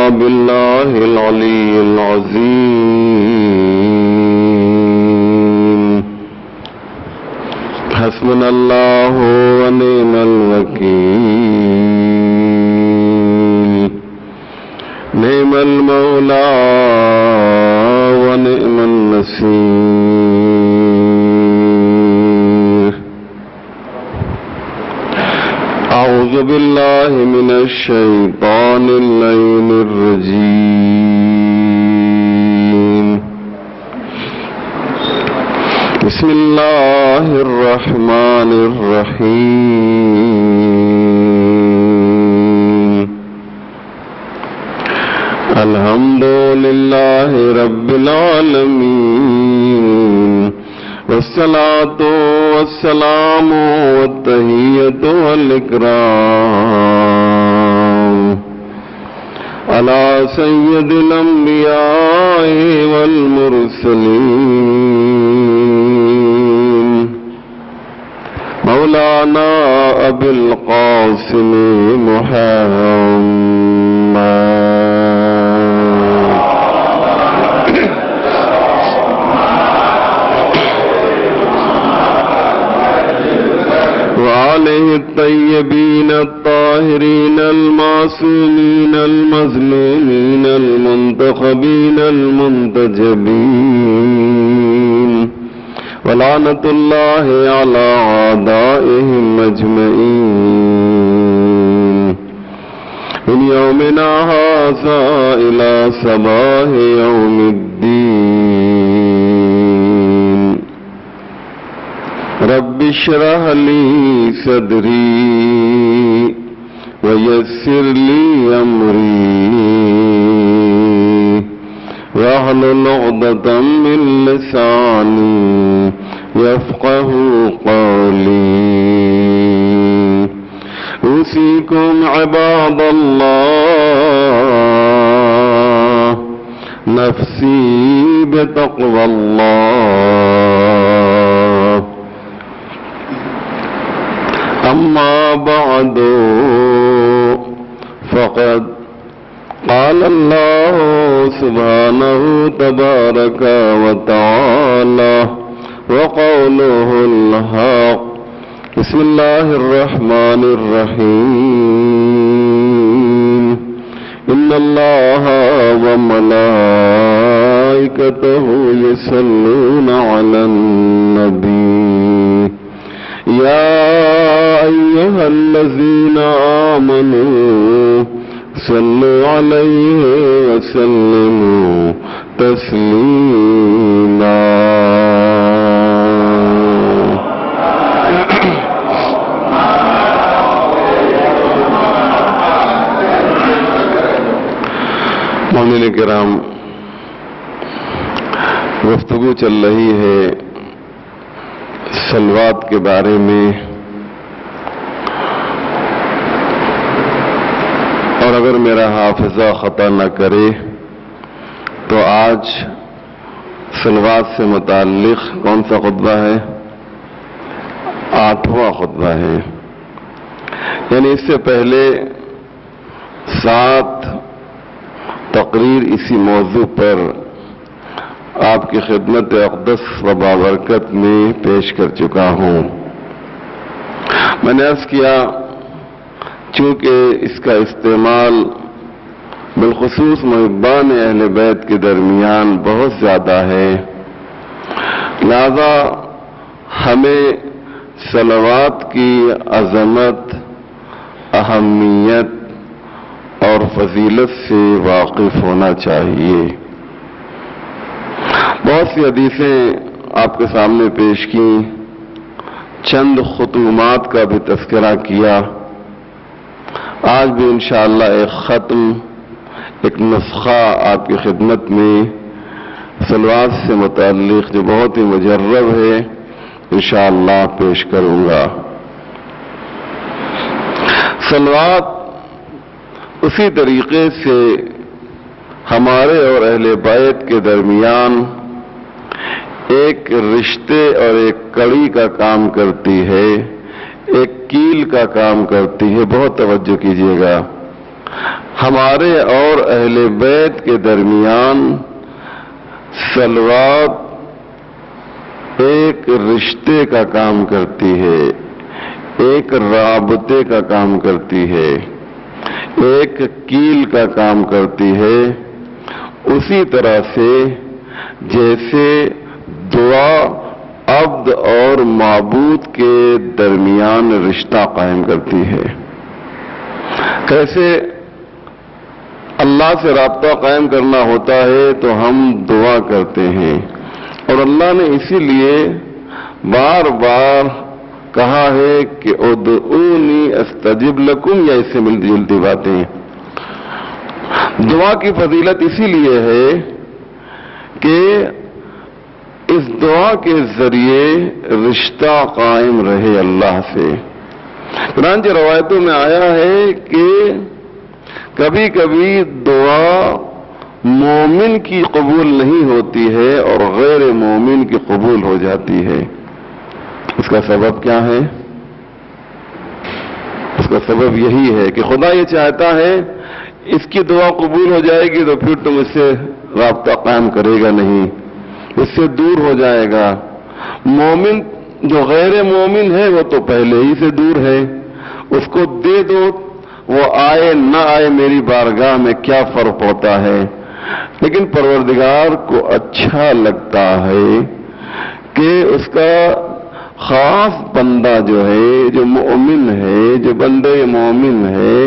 بالله العلي العظيم حسبنا الله ونعم الوكيل نعم المولى ونعم النصير أعوذ بالله من الشيطان اللعين الرجيم بسم الله الرحمن الرحيم الحمد لله رب العالمين والصلاة والسلام والتحية والإكرام على سيد الأنبياء والمرسلين مولانا أبي القاسم محمد وعليه الطيبين الطاهرين المعصومين المظلومين المنتخبين المنتجبين ولعنة الله على أعدائهم أجمعين من يومنا هذا إلى صباح يوم الدين رب اشرح لي صدري ويسر لي أمري واحلل عقدة من لساني يفقه قولي أوصيكم عباد الله نفسي بتقوى الله أما بعد فقد قال الله سبحانه تبارك وتعالى وقوله الحق بسم الله الرحمن الرحيم إن الله وملائكته يصلون على النبي يا أيها الذين آمنوا صلوا عليه وسلموا تسليما مومنین کرام، گفتگو چل رہی ہے صلوات کے بارے میں، اور اگر میرا حافظہ خطا نہ کرے تو آج صلوات سے متعلق کون سا خطبہ ہے؟ 8واں خطبہ ہے، یعنی اس سے پہلے 7 تقریر اسی موضوع پر آپ کی خدمت اقدس و بابرکت میں پیش کر چکا ہوں۔ میں نے عرض کیا چونکہ اس کا استعمال بالخصوص محبان اہل بیت کے درمیان بہت زیادہ ہے، لہذا ہمیں صلوات کی عظمت، اہمیت اور فضیلت سے واقف ہونا چاہیے۔ بہت سی حدیثیں آپ کے سامنے پیش کی، چند ختومات کا بھی تذکرہ کیا۔ آج بھی انشاءاللہ ایک ختم، ایک نسخہ آپ کی خدمت میں صلوات سے متعلق جو بہت ہی مجرب ہے انشاءاللہ پیش کروں گا۔ صلوات اسی طریقے سے ہمارے اور اہل بیت کے درمیان ایک رشتے اور ایک کڑی کا کام کرتی ہے، ایک کیل کا کام کرتی ہے۔ بہت توجہ کیجیے گا، ہمارے اور اہل بیت کے درمیان صلوات ایک رشتے کا کام کرتی ہے، ایک رابطے کا کام کرتی ہے، ایک کیل کا کام کرتی ہے، اسی طرح سے جیسے دعا عبد اور معبود کے درمیان رشتہ قائم کرتی ہے۔ کیسے اللہ سے رابطہ قائم کرنا ہوتا ہے تو ہم دعا کرتے ہیں، اور اللہ نے اسی لیے بار بار کہا ہے کہ ادعونی استجب لکم، یا اس سے ملتی جلتی باتیں۔ دعا کی فضیلت اسی لیے ہے کہ اس دعا کے ذریعے رشتہ قائم رہے اللہ سے۔ چنانچہ روایتوں میں آیا ہے کہ کبھی کبھی دعا مومن کی قبول نہیں ہوتی ہے اور غیر مومن کی قبول ہو جاتی ہے۔ اس کا سبب کیا ہے؟ اس کا سبب یہی ہے کہ خدا یہ چاہتا ہے اس کی دعا قبول ہو جائے گی تو پھر تم اس سے رابطہ قائم کرے گا نہیں، اس سے دور ہو جائے گا۔ مومن جو غیر مومن ہے وہ تو پہلے ہی سے دور ہے، اس کو دے دو، وہ آئے نہ آئے میری بارگاہ میں کیا فرق ہوتا ہے۔ لیکن پروردگار کو اچھا لگتا ہے کہ اس کا خاص بندہ جو ہے، جو مومن ہے، جو بندہ مومن ہے،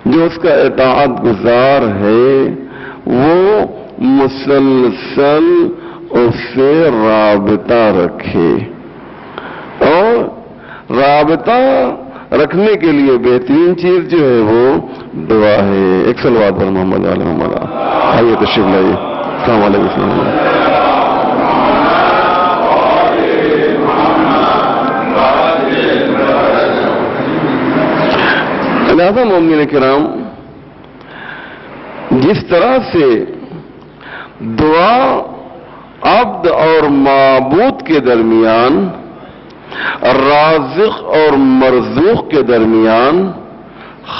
جو اس کا اطاعت گزار ہے، وہ مسلسل اس سے رابطہ رکھے۔ اور رابطہ رکھنے کے لیے بہترین چیز جو ہے وہ دعا ہے۔ ایک صلوات پر محمد علیہ محمد۔ آئیے تشریف لائیے۔ السلام علیکم۔ لہذا مومنین کرام، جس طرح سے دعا عبد اور معبود کے درمیان، رازق اور مرزوق کے درمیان،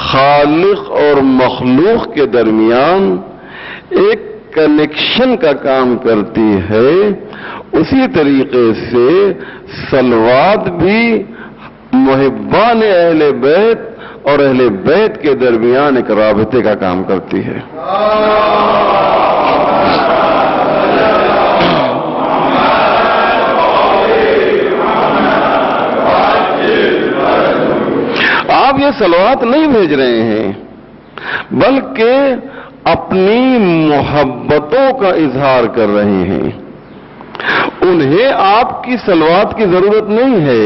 خالق اور مخلوق کے درمیان ایک کنیکشن کا کام کرتی ہے، اسی طریقے سے صلوات بھی محبان اہل بیت اور اہل بیت کے درمیان ایک رابطے کا کام کرتی ہے۔ آپ یہ صلوات نہیں بھیج رہے ہیں، بلکہ اپنی محبتوں کا اظہار کر رہے ہیں۔ انہیں آپ کی صلوات کی ضرورت نہیں ہے،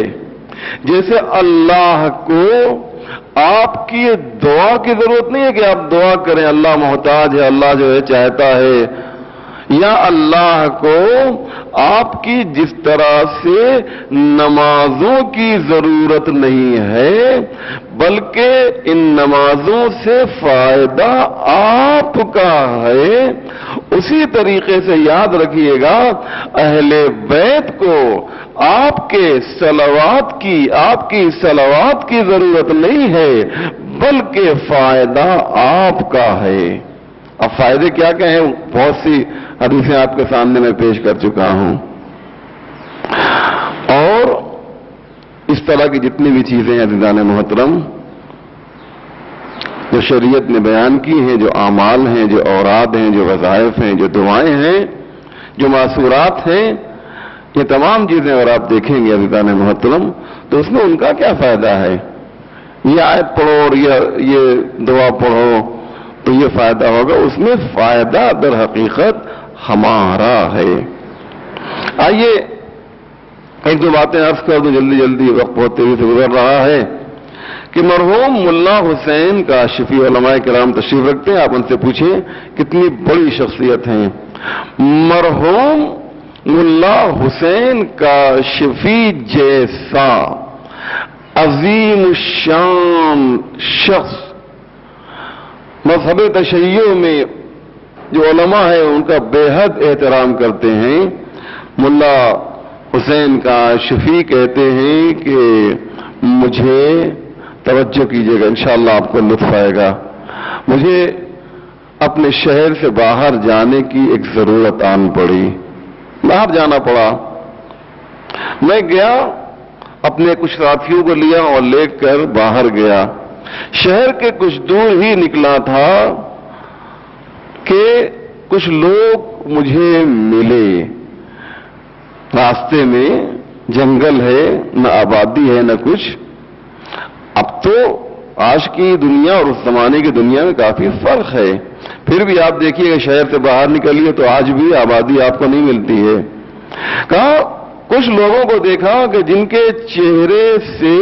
جیسے اللہ کو آپ کی دعا کی ضرورت نہیں ہے کہ آپ دعا کریں، اللہ محتاج ہے، اللہ جو ہے چاہتا ہے، یا اللہ کو آپ کی جس طرح سے نمازوں کی ضرورت نہیں ہے، بلکہ ان نمازوں سے فائدہ آپ کا ہے۔ اسی طریقے سے یاد رکھیے گا، اہل بیت کو آپ کی صلوات کی ضرورت نہیں ہے، بلکہ فائدہ آپ کا ہے۔ اب فائدے کیا کیا ہیں؟ بہت سی حدیثیں آپ کے سامنے میں پیش کر چکا ہوں، اور اس طرح کی جتنی بھی چیزیں عزیزان محترم جو شریعت نے بیان کی ہیں، جو اعمال ہیں، جو اوراد ہیں، جو وظائف ہیں، جو دعائیں ہیں، جو معصورات ہیں، یہ تمام چیزیں اور آپ دیکھیں گے عزیزان محترم تو اس میں ان کا کیا فائدہ ہے؟ یہ آیت پڑھو اور یہ دعا پڑھو تو یہ فائدہ ہوگا، اس میں فائدہ در حقیقت ہمارا ہے۔ آئیے ایک دو باتیں عرض کر دوں، جلدی وقت بہت تیزی سے گزر رہا ہے، کہ مرحوم ملا حسین کاشفی علماء کرام تشریف رکھتے ہیں، آپ ان سے پوچھیں کتنی بڑی شخصیت ہیں۔ مرحوم ملا حسین کاشفی جیسا عظیم الشان شخص مذہب تشیع میں جو علماء ہیں ان کا بے حد احترام کرتے ہیں، ملا حسین کاشفی کہتے ہیں کہ مجھے توجہ کیجئے گا، انشاءاللہ آپ کو لطف آئے گا۔ مجھے اپنے شہر سے باہر جانے کی ایک ضرورت آن پڑی، باہر جانا پڑا۔ میں گیا، اپنے کچھ ساتھیوں کو لیا اور لے کر باہر گیا۔ شہر کے کچھ دور ہی نکلا تھا کہ کچھ لوگ مجھے ملے۔ راستے میں جنگل ہے، نہ آبادی ہے نہ کچھ۔ اب تو آج کی دنیا اور اس زمانے کی دنیا میں کافی فرق ہے، پھر بھی آپ دیکھیے کہ شہر سے باہر نکلیے تو آج بھی آبادی آپ کو نہیں ملتی ہے۔ کہا کچھ لوگوں کو دیکھا کہ جن کے چہرے سے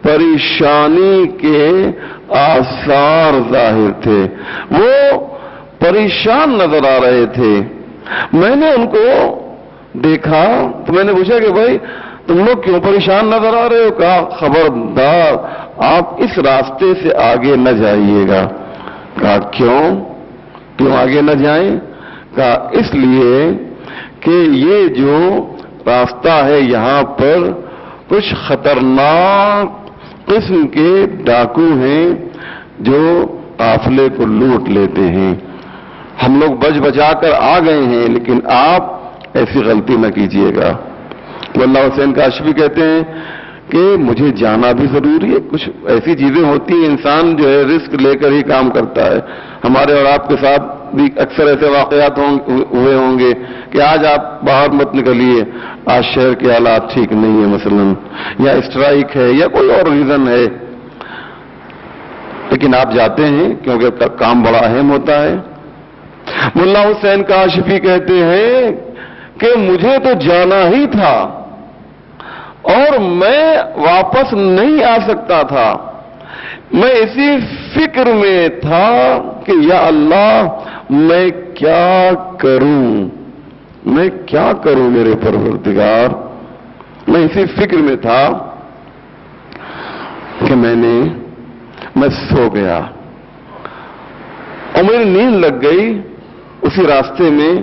پریشانی کے آثار ظاہر تھے، وہ پریشان نظر آ رہے تھے۔ میں نے ان کو دیکھا تو میں نے پوچھا کہ بھائی تم لوگ کیوں پریشان نظر آ رہے ہو؟ کہا خبردار آپ اس راستے سے آگے نہ جائیے گا۔ کہا کیوں آگے نہ جائیں؟ کہا اس لیے کہ یہ جو راستہ ہے یہاں پر کچھ خطرناک قسم کے ڈاکو ہیں جو قافلے کو لوٹ لیتے ہیں۔ ہم لوگ بچ بچا کر آ گئے ہیں، لیکن آپ ایسی غلطی نہ کیجیے گا۔ مولا حسین کاشفی کہتے ہیں کہ مجھے جانا بھی ضروری ہے، کچھ ایسی چیزیں ہوتی ہیں انسان جو ہے رسک لے کر ہی کام کرتا ہے۔ ہمارے اور آپ کے ساتھ بھی اکثر ایسے واقعات ہوئے ہوں گے کہ آج آپ باہر مت نکلیے، آج شہر کے حالات ٹھیک نہیں ہے مثلا، یا اسٹرائک ہے یا کوئی اور ریزن ہے، لیکن آپ جاتے ہیں کیونکہ کام بڑا اہم ہوتا ہے۔ مولا حسین کاشفی کہتے ہیں کہ مجھے تو جانا ہی تھا اور میں واپس نہیں آ سکتا تھا۔ میں اسی فکر میں تھا کہ یا اللہ میں کیا کروں میرے پروردگار۔ میں اسی فکر میں تھا کہ میں سو گیا اور میری نیند لگ گئی اسی راستے میں۔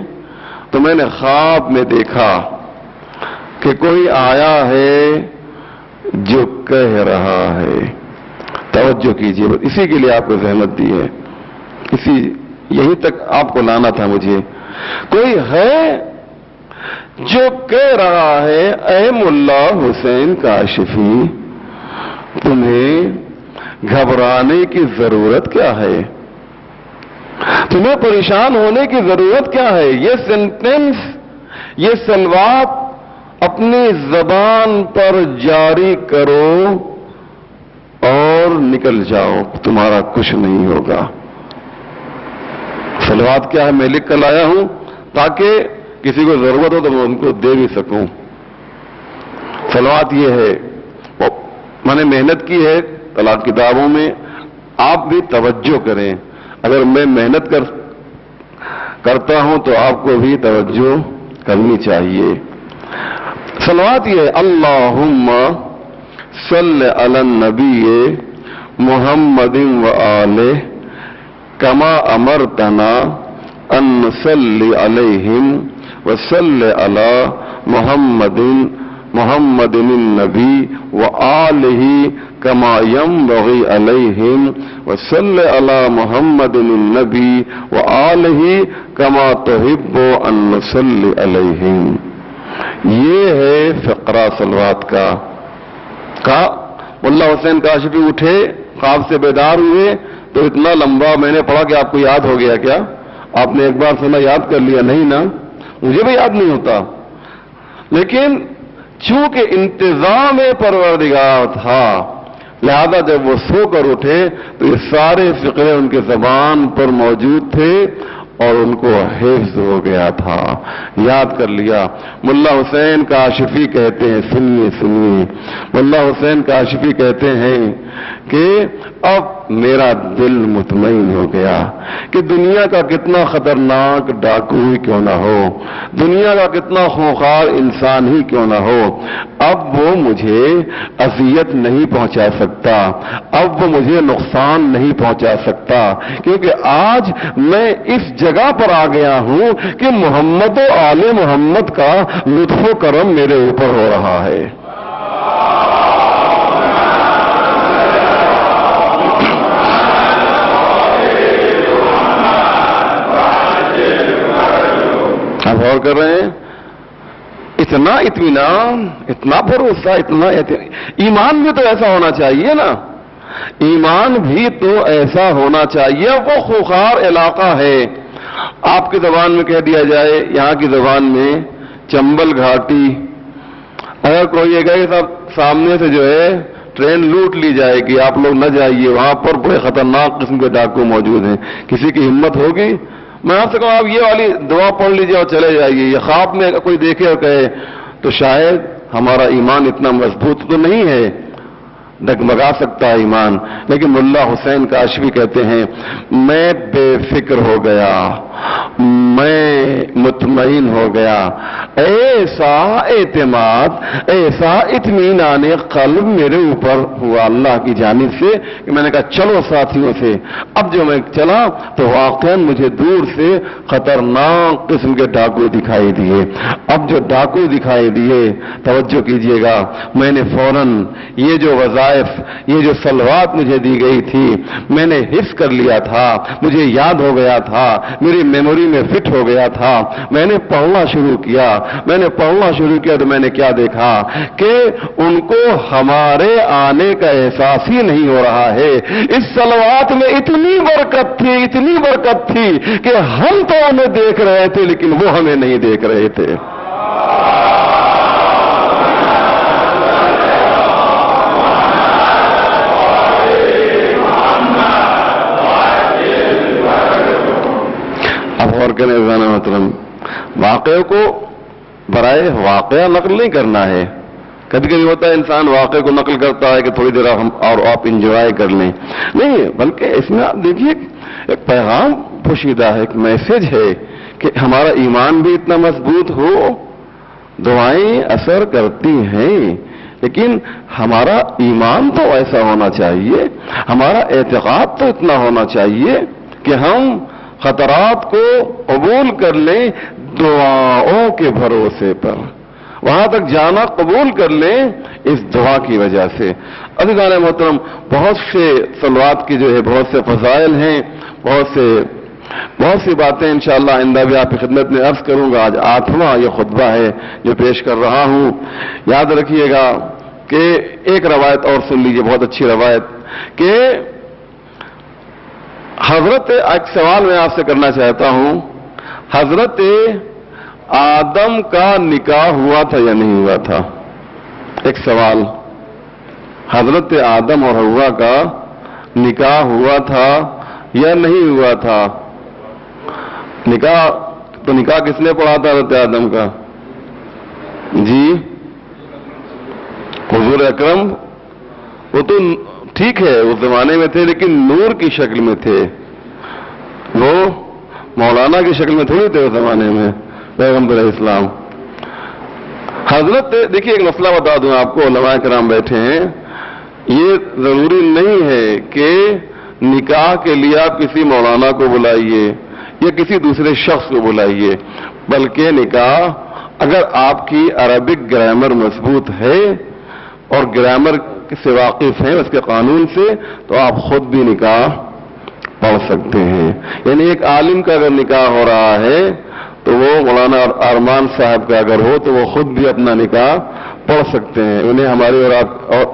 تو میں نے خواب میں دیکھا کہ کوئی آیا ہے جو کہہ رہا ہے، توجہ کیجیے، اسی کے لیے آپ کو زحمت دی ہے، یہیں تک آپ کو لانا تھا مجھے۔ کوئی ہے جو کہہ رہا ہے اے مولا حسین کاشفی تمہیں گھبرانے کی ضرورت کیا ہے، تمہیں پریشان ہونے کی ضرورت کیا ہے؟ یہ سینٹنس، یہ سلوات اپنی زبان پر جاری کرو اور نکل جاؤ، تمہارا کچھ نہیں ہوگا۔ سلوات کیا ہے میں لکھ کر لایا ہوں تاکہ کسی کو ضرورت ہو تو میں ان کو دے بھی سکوں۔ سلوات یہ ہے، میں نے محنت کی ہے طلاق کتابوں میں، آپ بھی توجہ کریں۔ اگر میں محنت کرتا ہوں تو آپ کو بھی توجہ کرنی چاہیے۔ صلوات یہ ہے اللہم صلی علی النبی محمد وآلہ کما امرتنا ان نصلی علیہم وصلی علی محمد النبی وآلہ کما ينبغي علیہم وصلی علی محمد النبی وآلہ کما تحب ان نصلی علیہم۔ یہ ہے فقرہ صلوات کا۔ مولا حسین کاشفی اٹھے، خواب سے بیدار ہوئے تو اتنا لمبا میں نے پڑھا کہ آپ کو یاد ہو گیا کیا؟ آپ نے ایک بار سنا یاد کر لیا؟ نہیں نا، مجھے بھی یاد نہیں ہوتا، لیکن چونکہ انتظام پروردگار تھا لہذا جب وہ سو کر اٹھے تو یہ سارے فقرے ان کے زبان پر موجود تھے اور ان کو حفظ ہو گیا تھا، یاد کر لیا۔ مولا حسین کاشفی کہتے ہیں، سنیے، مولا حسین کاشفی کہتے ہیں کہ اب میرا دل مطمئن ہو گیا کہ دنیا کا کتنا خطرناک ڈاکو ہی کیوں نہ ہو، دنیا کا کتنا خوفناک انسان ہی کیوں نہ ہو، اب وہ مجھے اذیت نہیں پہنچا سکتا، اب وہ مجھے نقصان نہیں پہنچا سکتا، کیونکہ آج میں اس جگہ پر آ گیا ہوں کہ محمد و آل محمد کا لطف و کرم میرے اوپر ہو رہا ہے۔ غور کر رہے ہیں؟ اتنا اطمینان، اتنا بھروسہ، اتنا ایمان بھی تو ایسا ہونا چاہیے نا، ایمان بھی تو ایسا ہونا چاہیے۔ وہ خوخار علاقہ ہے، آپ کی زبان میں کہہ دیا جائے، یہاں کی زبان میں چمبل گھاٹی، اگر کوئی یہ کہے کہ صاحب سامنے سے جو ہے ٹرین لوٹ لی جائے گی، آپ لوگ نہ جائیے، وہاں پر بڑے خطرناک قسم کے ڈاکو موجود ہیں، کسی کی ہمت ہوگی؟ میں آپ سے کہوں آپ یہ والی دعا پڑھ لیجیے اور چلے جائیے، یہ خواب میں کوئی دیکھے اور کہے تو شاید ہمارا ایمان اتنا مضبوط تو نہیں ہے، ڈگمگا سکتا ہے ایمان۔ لیکن ملا حسین کاشفی کہتے ہیں میں بے فکر ہو گیا، میں مطمئن ہو گیا، ایسا اعتماد، ایسا اطمینان قلب میرے اوپر ہوا اللہ کی جانب سے کہ میں نے کہا چلو ساتھیوں سے۔ اب جو میں چلا تو واقعاً مجھے دور سے خطرناک قسم کے ڈاکو دکھائی دیے۔ اب جو ڈاکو دکھائی دیے، توجہ کیجئے گا، میں نے فوراً یہ جو وظائف، یہ جو صلوات مجھے دی گئی تھی، میں نے حفظ کر لیا تھا، مجھے یاد ہو گیا تھا، میری میموری میں فٹ ہو گیا تھا، میں نے پڑھنا شروع کیا۔ میں نے پڑھنا شروع کیا تو میں نے کیا دیکھا کہ ان کو ہمارے آنے کا احساس ہی نہیں ہو رہا ہے۔ اس صلوات میں اتنی برکت تھی، اتنی برکت تھی کہ ہم تو انہیں دیکھ رہے تھے لیکن وہ ہمیں نہیں دیکھ رہے تھے۔ غور کریں محترم، واقعے کو برائے واقعہ نقل نہیں کرنا ہے۔ کبھی کبھی ہوتا ہے انسان واقعے کو نقل کرتا ہے کہ تھوڑی دیر ہم اور آپ انجوائے کر لیں، نہیں، بلکہ اس میں آپ دیکھیے ایک پیغام پوشیدہ ہے، ایک میسج ہے کہ ہمارا ایمان بھی اتنا مضبوط ہو، دعائیں اثر کرتی ہیں، لیکن ہمارا ایمان تو ایسا ہونا چاہیے، ہمارا اعتقاد تو اتنا ہونا چاہیے کہ ہم خطرات کو قبول کر لیں دعاؤں کے بھروسے پر، وہاں تک جانا قبول کر لیں اس دعا کی وجہ سے۔ عزیزان محترم، بہت سے صلوات کی جو ہے بہت سے فضائل ہیں، بہت سی باتیں انشاءاللہ آئندہ بھی آپ کی خدمت میں عرض کروں گا۔ آج 8واں یہ خطبہ ہے جو پیش کر رہا ہوں۔ یاد رکھیے گا کہ ایک روایت اور سن لیجیے، بہت اچھی روایت، کہ حضرت، ایک سوال میں آپ سے کرنا چاہتا ہوں، حضرت آدم کا نکاح ہوا تھا یا نہیں ہوا تھا؟ ایک سوال، حضرت آدم اور حوا کا نکاح ہوا تھا یا نہیں ہوا تھا؟ نکاح کس نے پڑھا تھا حضرت آدم کا؟ جی حضور اکرم، وہ تو ٹھیک ہے اس زمانے میں تھے لیکن نور کی شکل میں تھے، وہ مولانا کی شکل میں تھوڑی تھے اس زمانے میں، پیغمبر اسلام۔ حضرت، دیکھیے ایک مسئلہ بتا دوں آپ کو، علماء کرام بیٹھے ہیں، یہ ضروری نہیں ہے کہ نکاح کے لیے آپ کسی مولانا کو بلائیے یا کسی دوسرے شخص کو بلائیے، بلکہ نکاح اگر آپ کی عربک گرامر مضبوط ہے اور گرامر سے واقف ہیں اس کے قانون سے، تو آپ خود بھی نکاح پڑھ سکتے ہیں۔ یعنی ایک عالم کا اگر نکاح ہو رہا ہے تو وہ مولانا ارمان صاحب کا اگر ہو تو وہ خود بھی اپنا نکاح پڑھ سکتے ہیں، انہیں ہماری اور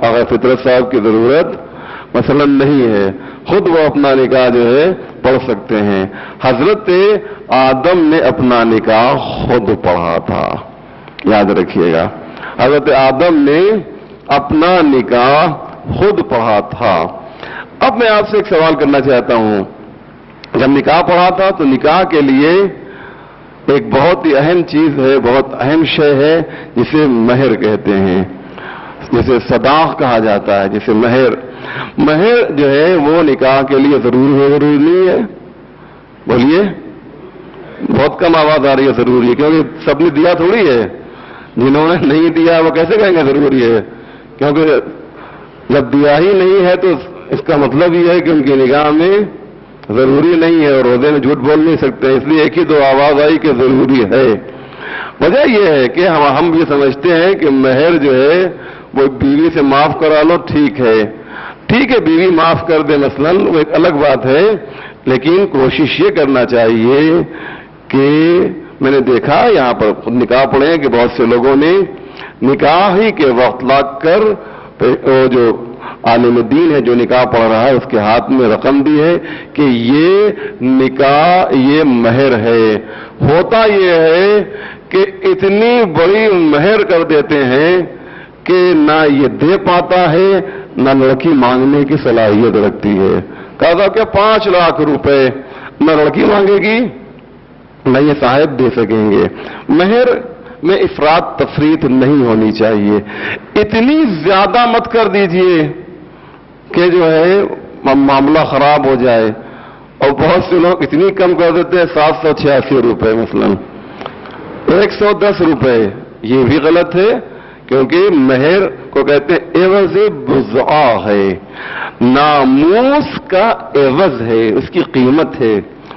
آغا فطرت صاحب کی ضرورت مثلا نہیں ہے، خود وہ اپنا نکاح جو ہے پڑھ سکتے ہیں۔ حضرت آدم نے اپنا نکاح خود پڑھا تھا، یاد رکھیے گا، حضرت آدم نے اپنا نکاح خود پڑھا تھا۔ اب میں آپ سے ایک سوال کرنا چاہتا ہوں، جب نکاح پڑھا تھا تو نکاح کے لیے ایک بہت ہی اہم چیز ہے، بہت اہم شے ہے جسے مہر کہتے ہیں، جسے صداق کہا جاتا ہے، جسے مہر جو ہے وہ نکاح کے لیے ضروری ہے، ضروری نہیں ہے؟ بولیے، بہت کم آواز آ رہی ہے ضروری ہے، کیونکہ سب نے دیا تھوڑی ہے، جنہوں نے نہیں دیا وہ کیسے کہیں گے ضروری ہے؟ کیونکہ جب دیا ہی نہیں ہے تو اس کا مطلب یہ ہے کہ ان کی نگاہ میں ضروری نہیں ہے اور روزے میں جھوٹ بول نہیں سکتے، اس لیے ایک ہی دو آواز آئی کہ ضروری ہے۔ وجہ یہ ہے کہ ہم یہ سمجھتے ہیں کہ مہر جو ہے وہ بیوی سے معاف کرا لو، ٹھیک ہے بیوی معاف کر دے مثلا، وہ ایک الگ بات ہے، لیکن کوشش یہ کرنا چاہیے کہ میں نے دیکھا یہاں پر نکاح پڑھے ہیں کہ بہت سے لوگوں نے نکاح ہی کے وقت لا کر وہ جو عالم دین ہے جو نکاح پڑھ رہا ہے اس کے ہاتھ میں رقم دی ہے کہ یہ نکاح یہ مہر ہے. ہوتا یہ ہے کہ اتنی بڑی مہر کر دیتے ہیں کہ نہ یہ دے پاتا ہے نہ لڑکی مانگنے کی صلاحیت رکھتی ہے. کہا تھا کہ 5 لاکھ روپے نہ لڑکی مانگے گی نہ یہ صاحب دے سکیں گے. مہر میں افراط تفریط نہیں ہونی چاہیے. اتنی زیادہ مت کر دیجئے کہ جو ہے معاملہ خراب ہو جائے. اور بہت سے لوگ اتنی کم کر دیتے ہیں 786 روپے مثلا 110 روپے. یہ بھی غلط ہے کیونکہ مہر کو کہتے ہیں عوض بضع ہے, ناموس کا عوض ہے, اس کی قیمت ہے.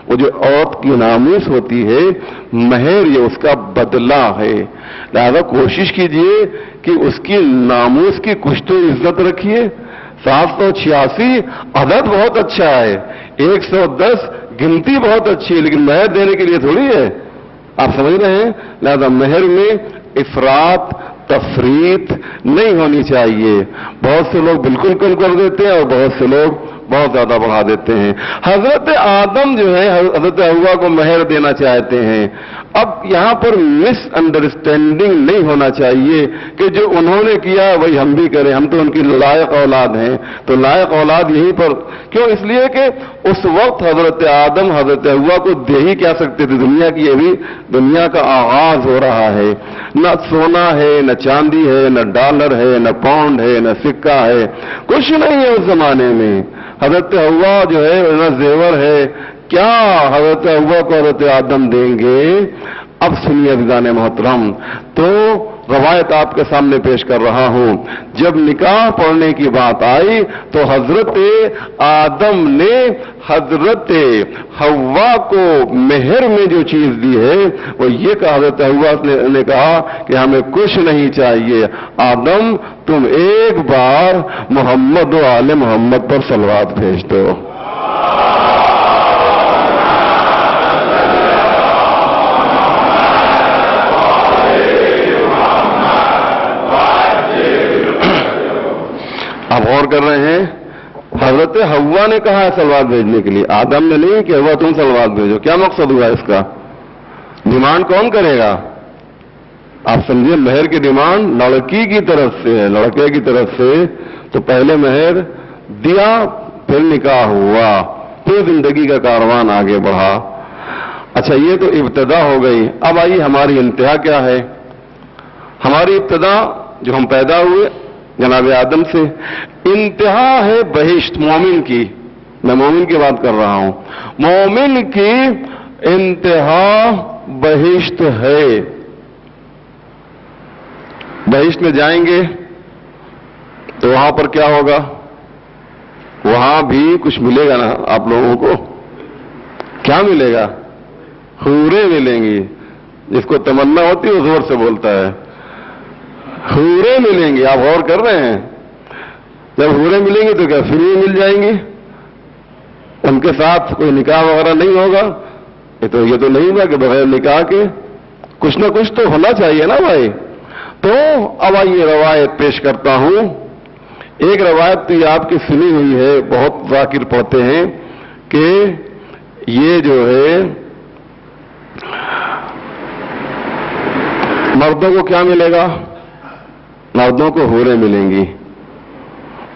وہ جو عورت کی ناموس ہوتی ہے مہر یہ اس کا بدلہ ہے. لہذا کوشش کیجئے کہ اس کی ناموس کی کچھ تو عزت رکھیے. 786 عدد بہت اچھا ہے, 110 گنتی بہت اچھی ہے, لیکن مہر دینے کے لیے تھوڑی ہے. آپ سمجھ رہے ہیں؟ لہذا مہر میں افراط تفریط نہیں ہونی چاہیے. بہت سے لوگ بالکل کم کر دیتے ہیں اور بہت سے لوگ بہت زیادہ بڑھا دیتے ہیں. حضرت آدم جو ہے حضرت حوا کو مہر دینا چاہتے ہیں. اب یہاں پر مس انڈرسٹینڈنگ نہیں ہونا چاہیے کہ جو انہوں نے کیا وہی ہم بھی کریں, ہم تو ان کی لائق اولاد ہیں. تو لائق اولاد یہیں پر کیوں؟ اس لیے کہ اس وقت حضرت آدم حضرت حوا کو دے ہی کیا سکتے تھے. دنیا کی ابھی دنیا کا آغاز ہو رہا ہے. نہ سونا ہے نہ چاندی ہے نہ ڈالر ہے نہ پاؤنڈ ہے نہ سکہ ہے, کچھ نہیں ہے اس زمانے میں. حضرت حوا جو ہے نہ زیور ہے, کیا حضرت حوا کو حضرت آدم دیں گے؟ اب سنیے عزیزان محترم, تو روایت آپ کے سامنے پیش کر رہا ہوں. جب نکاح پڑھنے کی بات آئی تو حضرت آدم نے حضرت حوا کو مہر میں جو چیز دی ہے وہ یہ کہ حضرت حوا نے کہا کہ ہمیں کچھ نہیں چاہیے, آدم تم ایک بار محمد و آل محمد پر صلوات بھیج دو. آپ غور کر رہے ہیں, حضرت حوا نے کہا ہے صلوات بھیجنے کے لیے, آدم نے نہیں کہ حوا تم صلوات بھیجو. کیا مقصد ہوا اس کا؟ ڈیمانڈ کون کرے گا؟ آپ سمجھیے مہر کی ڈیمانڈ لڑکی کی طرف سے ہے, لڑکے کی طرف سے. تو پہلے مہر دیا, پھر نکاح ہوا, پھر زندگی کا کاروان آگے بڑھا. اچھا یہ تو ابتدا ہو گئی. اب آئیے ہماری انتہا کیا ہے. ہماری ابتدا جو ہم پیدا ہوئے جناب آدم سے, انتہا ہے بہشت مومن کی. میں مومن کی بات کر رہا ہوں. مومن کی انتہا بہشت ہے. بہشت میں جائیں گے تو وہاں پر کیا ہوگا؟ وہاں بھی کچھ ملے گا نا آپ لوگوں کو. کیا ملے گا؟ حوریں ملیں گی. جس کو تمنا ہوتی ہے وہ زور سے بولتا ہے. حوریں ملیں گی. آپ غور کر رہے ہیں؟ جب حوریں ملیں گی تو کیا فری مل جائیں گی؟ ان کے ساتھ کوئی نکاح وغیرہ نہیں ہوگا؟ یہ تو نہیں ہوگا کہ بغیر نکاح کے کچھ نہ کچھ تو ہونا چاہیے نا بھائی. تو اب آئیے روایت پیش کرتا ہوں. ایک روایت تو یہ آپ کی سنی ہوئی ہے, بہت ذاکر پڑھتے ہیں کہ یہ جو ہے مردوں کو کیا ملے گا؟ مردوں کو حوریں ملیں گی.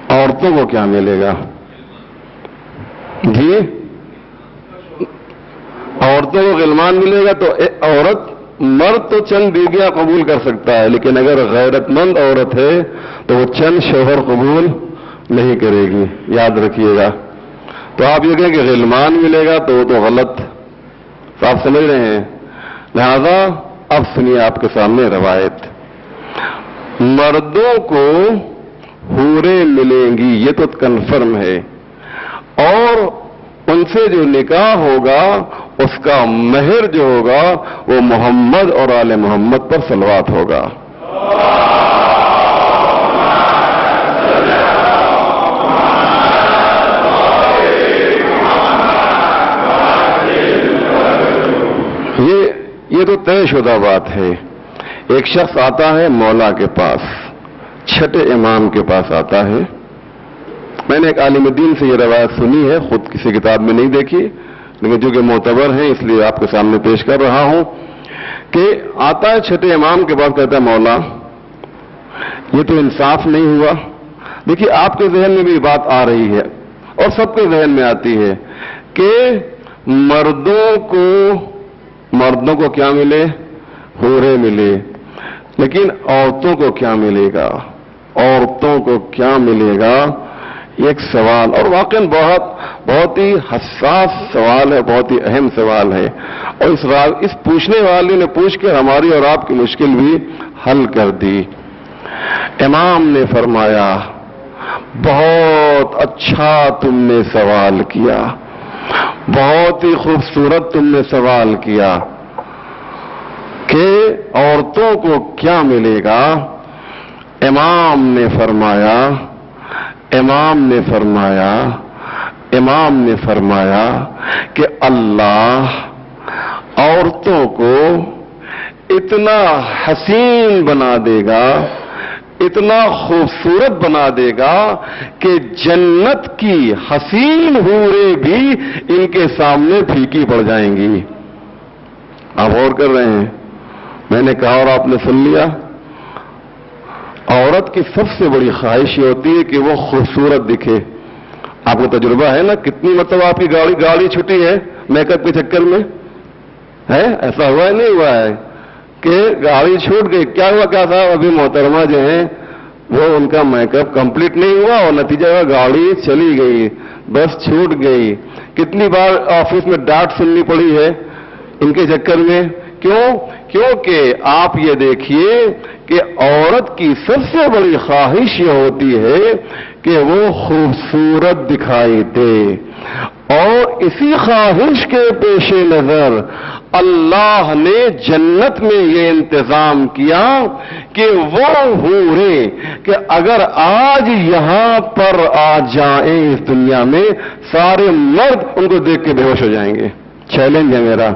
عورتوں کو کیا ملے گا؟ جی عورتوں کو غلمان ملے گا. تو مرد تو چند بیویاں قبول کر سکتا ہے, لیکن اگر غیرت مند عورت ہے تو وہ چند شوہر قبول نہیں کرے گی. یاد رکھیے گا. تو آپ یہ کہیں کہ غلمان ملے گا تو وہ تو غلط. تو آپ سمجھ رہے ہیں. لہذا اب سنیے آپ کے سامنے روایت. مردوں کو حوریں ملیں گی یہ تو کنفرم ہے, اور ان سے جو نکاح ہوگا اس کا مہر جو ہوگا وہ محمد اور آل محمد پر صلوات ہوگا. یہ تو طے شدہ بات ہے. ایک شخص آتا ہے مولا کے پاس، چھٹے امام کے پاس آتا ہے. میں نے ایک عالم دین سے یہ روایت سنی ہے، خود کسی کتاب میں نہیں دیکھی، لیکن جو کہ معتبر ہے اس لیے آپ کے سامنے پیش کر رہا ہوں کہ آتا ہے چھٹے امام کے پاس، کہتا ہے مولا یہ تو انصاف نہیں ہوا. دیکھیے آپ کے ذہن میں بھی بات آ رہی ہے اور سب کے ذہن میں آتی ہے کہ مردوں کو کیا ملے؟ حورے ملے، لیکن عورتوں کو کیا ملے گا؟ عورتوں کو کیا ملے گا؟ ایک سوال، اور واقعاً بہت ہی حساس سوال ہے، بہت ہی اہم سوال ہے، اور اس پوچھنے والے نے پوچھ کے ہماری اور آپ کی مشکل بھی حل کر دی. امام نے فرمایا بہت اچھا تم نے سوال کیا، بہت ہی خوبصورت تم نے سوال کیا کہ عورتوں کو کیا ملے گا. امام نے فرمایا کہ اللہ عورتوں کو اتنا حسین بنا دے گا، اتنا خوبصورت بنا دے گا کہ جنت کی حسین حوریں بھی ان کے سامنے پھیکی پڑ جائیں گی. آپ غور کر رہے ہیں؟ میں نے کہا اور آپ نے سن لیا. عورت کی سب سے بڑی خواہش یہ ہوتی ہے کہ وہ خوبصورت دکھے. آپ کو تجربہ ہے نا، کتنی مرتبہ آپ کی گاڑی چھٹی ہے میک اپ کے چکر میں؟ ہے ایسا ہوا ہے نہیں ہوا ہے کہ گاڑی چھوٹ گئی؟ کیا ہوا کیا تھا؟ ابھی محترمہ جو ہیں وہ ان کا میک اپ کمپلیٹ نہیں ہوا اور نتیجہ گاڑی چلی گئی، بس چھوٹ گئی. کتنی بار آفس میں ڈانٹ سننی پڑی ہے ان کے چکر میں. کیونکہ آپ یہ دیکھیے کہ عورت کی سب سے بڑی خواہش یہ ہوتی ہے کہ وہ خوبصورت دکھائی دے، اور اسی خواہش کے پیش نظر اللہ نے جنت میں یہ انتظام کیا کہ وہ حوریں کہ اگر آج یہاں پر آ جائیں اس دنیا میں، سارے مرد ان کو دیکھ کے بے ہوش ہو جائیں گے. چیلنج ہے میرا،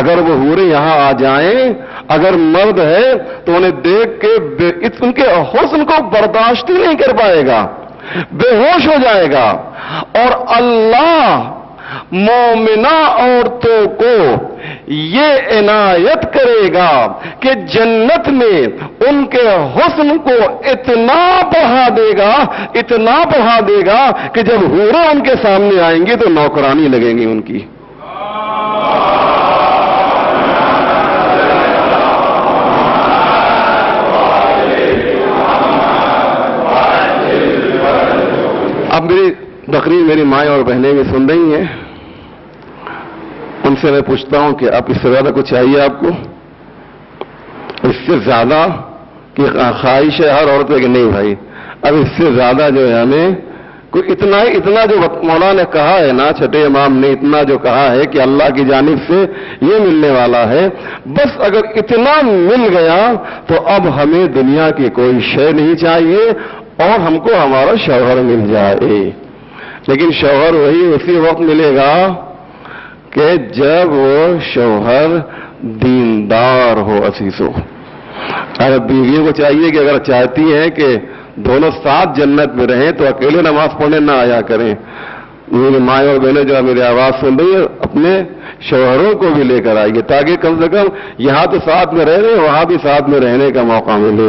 اگر وہ حوریں یہاں آ جائیں، اگر مرد ہے تو انہیں دیکھ کے ان کے حسن کو برداشت ہی نہیں کر پائے گا، بے ہوش ہو جائے گا. اور اللہ مومنہ عورتوں کو یہ عنایت کرے گا کہ جنت میں ان کے حسن کو اتنا بڑھا دے گا کہ جب حوریں ان کے سامنے آئیں گی تو نوکرانی لگیں گی ان کی. اب میری تقریر میری مائیں اور بہنیں بھی سن رہی ہیں، ان سے میں پوچھتا ہوں کہ اب اس سے زیادہ کچھ چاہیے آپ کو؟ اس سے زیادہ کہ خواہش ہے ہر عورت کہ نہیں بھائی، اب اس سے زیادہ جو ہے ہمیں کوئی اتنا جو مولا نے کہا ہے نا، چھٹے امام نے اتنا جو کہا ہے کہ اللہ کی جانب سے یہ ملنے والا ہے، بس اگر اتنا مل گیا تو اب ہمیں دنیا کی کوئی شے نہیں چاہیے اور ہم کو ہمارا شوہر مل جائے. لیکن شوہر وہی اسی وقت ملے گا کہ جب وہ شوہر دیندار ہو، عزیز ہو. اگر بیویوں کو چاہیے کہ اگر چاہتی ہیں کہ دونوں ساتھ جنت میں رہیں تو اکیلے نماز پڑھنے نہ آیا کریں. میری مائیں اور بہنیں جو میری آواز سن رہی ہیں اپنے شوہروں کو بھی لے کر آئیے تاکہ کم سے کم یہاں تو ساتھ میں رہ رہے وہاں بھی ساتھ میں رہنے کا موقع ملے.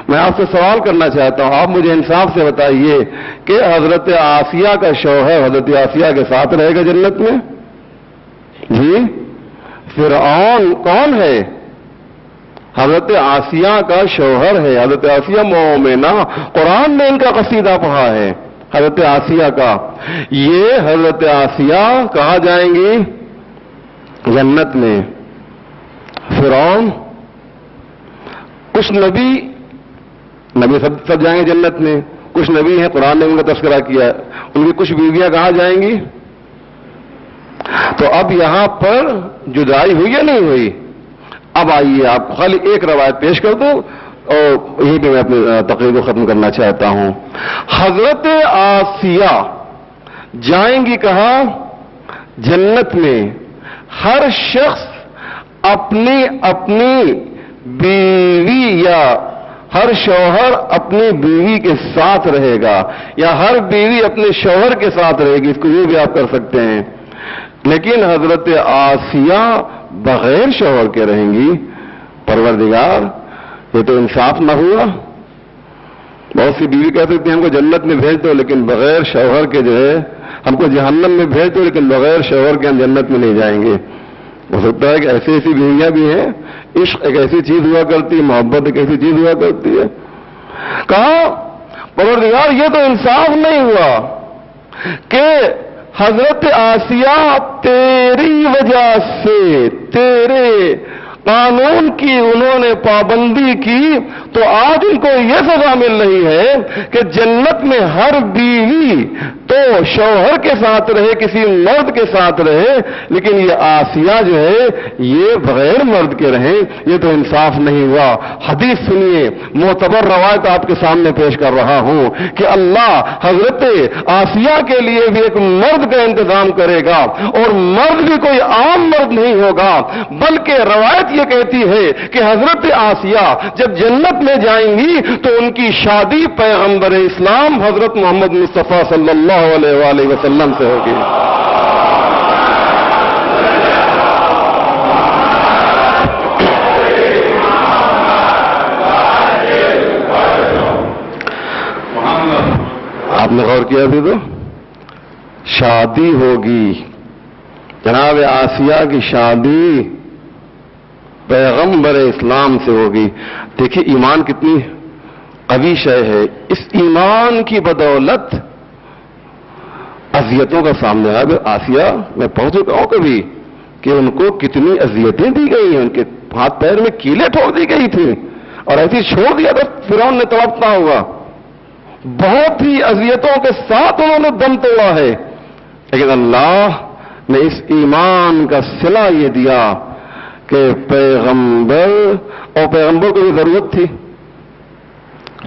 میں آپ سے سوال کرنا چاہتا ہوں، آپ مجھے انصاف سے بتائیے کہ حضرت آسیہ کا شوہر حضرت آسیہ کے ساتھ رہے گا جنت میں؟ جی فرعون کون ہے؟ حضرت آسیہ کا شوہر ہے. حضرت آسیہ مومنہ، قرآن نے ان کا قصیدہ پڑھا ہے حضرت آسیہ کا. یہ حضرت آسیہ کہاں جائیں گی؟ جنت میں. فرعون، کچھ نبی سب جائیں گے جنت میں، کچھ نبی ہیں قرآن نے ان کا تذکرہ کیا ہے، ان کی کچھ بیویاں کہاں جائیں گی؟ تو اب یہاں پر جدائی ہوئی یا نہیں ہوئی؟ اب آئیے آپ کو خالی ایک روایت پیش کر دوں اور یہیں پہ میں اپنی تقریر کو ختم کرنا چاہتا ہوں. حضرت آسیہ جائیں گی کہاں؟ جنت میں. ہر شخص اپنی اپنی بیوی یا ہر شوہر اپنی بیوی کے ساتھ رہے گا یا ہر بیوی اپنے شوہر کے ساتھ رہے گی، اس کو یہ بھی آپ کر سکتے ہیں. لیکن حضرت آسیہ بغیر شوہر کے رہیں گی. پروردگار یہ تو انصاف نہ ہوا. بہت سی بیوی کہہ سکتی ہیں ہم کو جنت میں بھیج دو لیکن بغیر شوہر کے جو ہے، ہم کو جہنم میں بھیج دو لیکن بغیر شوہر کے ہم جنت میں نہیں جائیں گے. ہو سکتا ہے کہ ایسی ایسی بیویاں بھی ہیں. عشق ایک ایسی چیز ہوا کرتی ہے، محبت ایک ایسی چیز ہوا کرتی ہے. کہا پروردگار یہ تو انصاف نہیں ہوا کہ حضرت آسیہ تیری وجہ سے، تیرے قانون کی انہوں نے پابندی کی تو آج ان کو یہ سزا مل رہی ہے کہ جنت میں ہر بیوی تو شوہر کے ساتھ رہے، کسی مرد کے ساتھ رہے، لیکن یہ آسیہ جو ہے یہ بغیر مرد کے رہیں. یہ تو انصاف نہیں ہوا. حدیث سنیے، معتبر روایت آپ کے سامنے پیش کر رہا ہوں کہ اللہ حضرت آسیہ کے لیے بھی ایک مرد کا انتظام کرے گا، اور مرد بھی کوئی عام مرد نہیں ہوگا، بلکہ روایت یہ کہتی ہے کہ حضرت آسیہ جب جنت میں جائیں گی تو ان کی شادی پیغمبر اسلام حضرت محمد مصطفیٰ صلی اللہ علیہ وآلہ وسلم سے ہوگی. آپ نے غور کیا بھی تو شادی ہوگی، جناب آسیہ کی شادی پیغمبر اسلام سے ہوگی. دیکھیے ایمان کتنی قوی شے ہے. اس ایمان کی بدولت اذیتوں کا سامنے آیا. آسیہ میں پہنچ چکا ہوں کبھی کہ ان کو کتنی اذیتیں دی گئی ہیں، ان کے ہاتھ پیر میں کیلیں ٹھوک دی گئی تھی اور ایسی چھوڑ دیا تو فرعون نے تڑپتا ہوگا. بہت ہی اذیتوں کے ساتھ انہوں نے دم توڑا ہے، لیکن اللہ نے اس ایمان کا صلہ یہ دیا کہ پیغمبر، اور پیغمبر کو بھی ضرورت تھی.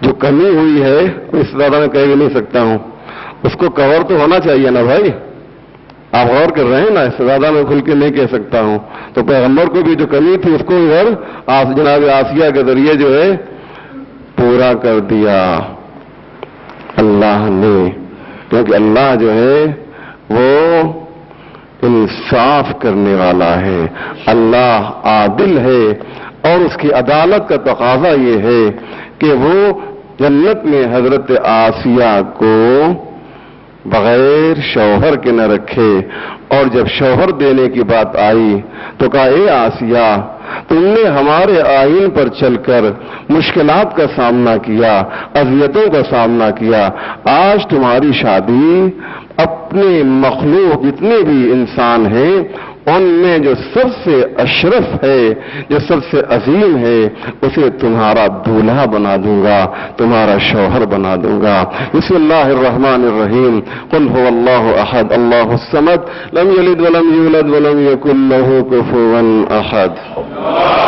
جو کمی ہوئی ہے اس زیادہ میں کہہ بھی نہیں سکتا ہوں، اس کو کور تو ہونا چاہیے نا بھائی. آپ غور کر رہے ہیں نا، اس سے زیادہ میں کھل کے نہیں کہہ سکتا ہوں. تو پیغمبر کو بھی جو کمی تھی اس کو ادھر جناب آسیہ کے ذریعے جو ہے پورا کر دیا اللہ نے. کیونکہ اللہ جو ہے وہ انصاف کرنے والا ہے، اللہ عادل ہے، اور اس کی عدالت کا تقاضا یہ ہے کہ وہ جنت میں حضرت آسیہ کو بغیر شوہر کے نہ رکھے. اور جب شوہر دینے کی بات آئی تو کہا اے آسیہ، تم نے ہمارے آئین پر چل کر مشکلات کا سامنا کیا، اذیتوں کا سامنا کیا. آج تمہاری شادی اپنے مخلوق جتنے بھی انسان ہیں ان میں جو سب سے اشرف ہے، جو سب سے عظیم ہے، اسے تمہارا دولہا بنا دوں گا، تمہارا شوہر بنا دوں گا. بسم اللہ الرحمن الرحیم. قل هو اللہ احد اللہ الصمد لم یلد ولم یولد ولم یکن له کفوا احد.